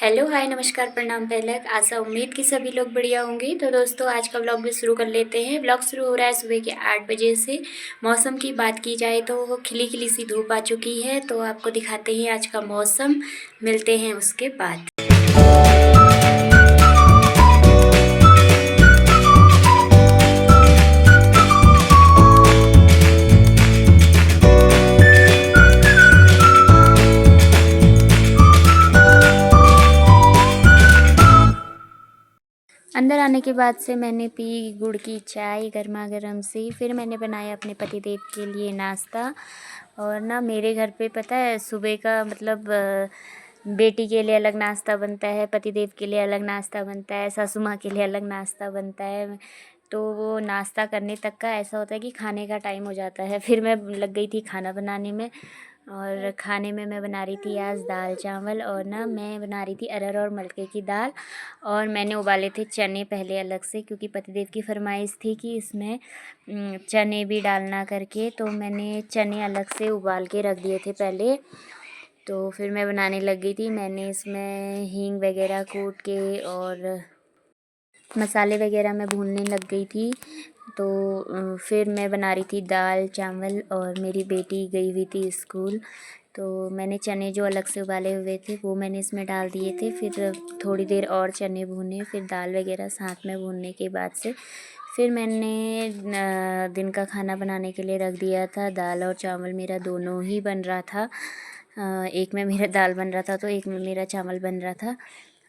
Hello hi नमस्कार प्रणाम पहलक आशा उम्मीद कि सभी लोग बढ़िया होंगे। तो दोस्तों आज का व्लॉग भी शुरू कर लेते हैं। व्लॉग शुरू हो रहा है सुबह के 8 बजे से। मौसम की बात की जाए तो वो खिली खिली सी धूप आ चुकी है। तो आपको दिखाते हैं आज का मौसम, मिलते हैं उसके बाद। अंदर आने के बाद से मैंने पी गुड़ की चाय गर्मा गर्म सी। फिर मैंने बनाया अपने पतिदेव के लिए नाश्ता। और ना मेरे घर पे पता है सुबह का मतलब बेटी के लिए अलग नाश्ता बनता है, पतिदेव के लिए अलग नाश्ता बनता है, सासू माँ के लिए अलग नाश्ता बनता है। तो वो नाश्ता करने तक का ऐसा होता है कि खाने का टाइम हो जाता है। फिर मैं लग गई थी खाना बनाने में। और खाने में मैं बना रही थी आज दाल चावल, और ना मैं बना रही थी अरहर और मलके की दाल। और मैंने उबाले थे चने पहले अलग से, क्योंकि पतिदेव की फरमाइश थी कि इसमें चने भी डालना करके। तो मैंने चने अलग से उबाल के रख दिए थे पहले। तो फिर मैं बनाने लग गई थी। मैंने इसमें हींग वगैरह कूट के और मसाले वगैरह मैं भूनने लग गई थी। तो फिर मैं बना रही थी दाल चावल, और मेरी बेटी गई हुई थी स्कूल। तो मैंने चने जो अलग से उबाले हुए थे वो मैंने इसमें डाल दिए थे। फिर थोड़ी देर और चने भूने, फिर दाल वगैरह साथ में भूनने के बाद से फिर मैंने दिन का खाना बनाने के लिए रख दिया था। दाल और चावल मेरा दोनों ही बन रहा था। एक में मेरा दाल बन रहा था तो एक में मेरा चावल बन रहा था।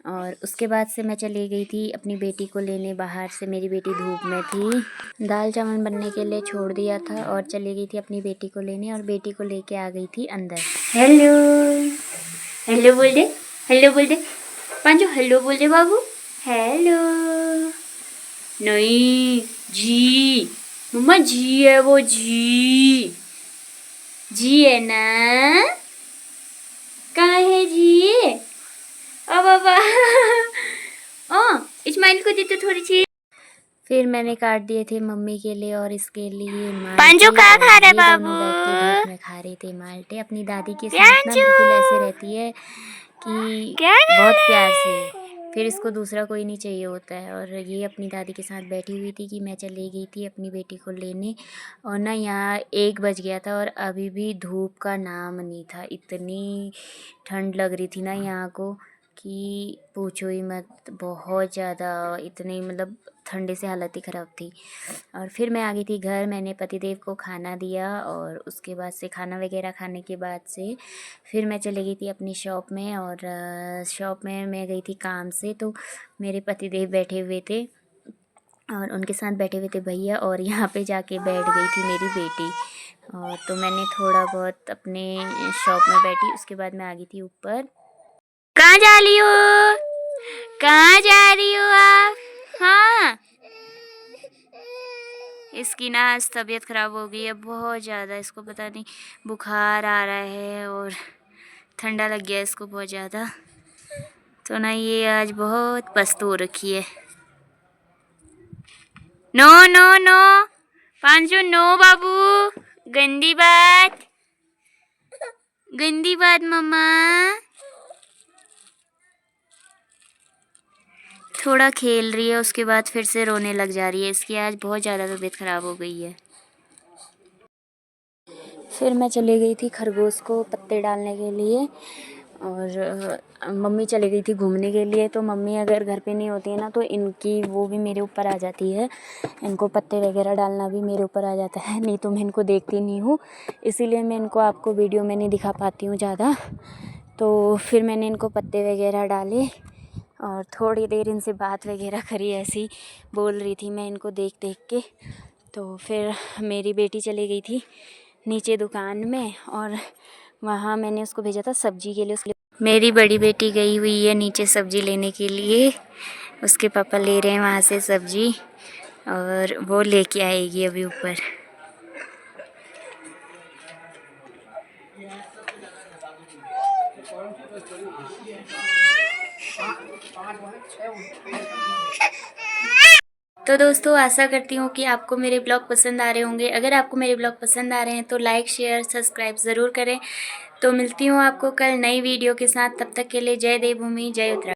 और उसके बाद से मैं चली गई थी अपनी बेटी को लेने बाहर से। मेरी बेटी धूप में थी। दाल चावल बनने के लिए छोड़ दिया था और चली गई थी अपनी बेटी को लेने, और बेटी को लेके आ गई थी अंदर। हेलो हेलो बोल दे, हेलो बोल दे पांचो, हेलो बोल दे बाबू, हेलो। नहीं जी मम्मा, जी है वो, जी है ना। कहाँ है जी? ओ बाबा ओ इस्माइल को दे तो थोड़ी सी। फिर मैंने काट दिए थे मम्मी के लिए और इसके लिए माल्टे। क्या खा रहे ये बाबू? दोनों बैठ के धूप में खा रहे थे माल्टे। अपनी दादी के साथ ना बिल्कुल ऐसे रहती है कि क्या खा बहुत प्यार से। रहे? फिर इसको दूसरा कोई नहीं चाहिए होता है। और ये अपनी दादी के साथ बैठी हुई थी कि मैं चली गई थी अपनी बेटी को लेने। और ना यहाँ 1 बज गया था और अभी भी धूप का नाम नहीं था। इतनी ठंड लग रही थी ना यहाँ को कि पूछो ही मत। बहुत ज़्यादा इतनी मतलब ठंडे से हालत ही ख़राब थी। और फिर मैं आ गई थी घर। मैंने पतिदेव को खाना दिया और उसके बाद से खाना वगैरह खाने के बाद से फिर मैं चली गई थी अपनी शॉप में। और शॉप में मैं गई थी काम से। तो मेरे पतिदेव बैठे हुए थे और उनके साथ बैठे हुए थे भैया, और यहाँ पे जाके बैठ गई थी मेरी बेटी। और तो मैंने थोड़ा बहुत अपने शॉप में बैठी। उसके बाद मैं आ गई थी ऊपर। कहाँ जा रही हो? कहाँ जा रही हो आप? हाँ, इसकी ना आज तबीयत ख़राब हो गई है बहुत ज़्यादा। इसको पता नहीं बुखार आ रहा है और ठंडा लग गया इसको बहुत ज़्यादा। तो ना ये आज बहुत पस्त हो रखी है। No no no Panchu, no बाबू, गंदी बात, गंदी बात मम्मा। थोड़ा खेल रही है उसके बाद फिर से रोने लग जा रही है। इसकी आज बहुत ज़्यादा तबीयत ख़राब हो गई है। फिर मैं चली गई थी खरगोश को पत्ते डालने के लिए। और मम्मी चली गई थी घूमने के लिए। तो मम्मी अगर घर पे नहीं होती है ना तो इनकी वो भी मेरे ऊपर आ जाती है। इनको पत्ते वगैरह डालना भी मेरे ऊपर आ जाता है। नहीं तो मैं इनको देखती नहीं हूँ, इसीलिए मैं इनको आपको वीडियो में नहीं दिखा पाती हूँ ज़्यादा। तो फिर मैंने इनको पत्ते वगैरह डाले और थोड़ी देर इनसे बात वगैरह करी। ऐसी बोल रही थी मैं इनको देख देख के। तो फिर मेरी बेटी चली गई थी नीचे दुकान में, और वहाँ मैंने उसको भेजा था सब्जी के लिए। मेरी बड़ी बेटी गई हुई है नीचे सब्जी लेने के लिए। उसके पापा ले रहे हैं वहाँ से सब्जी, और वो लेके आएगी अभी ऊपर। तो दोस्तों आशा करती हूँ कि आपको मेरे ब्लॉग पसंद आ रहे होंगे। अगर आपको मेरे ब्लॉग पसंद आ रहे हैं तो लाइक शेयर सब्सक्राइब ज़रूर करें। तो मिलती हूँ आपको कल नई वीडियो के साथ। तब तक के लिए जय देवभूमि, जय उत्तराखंड।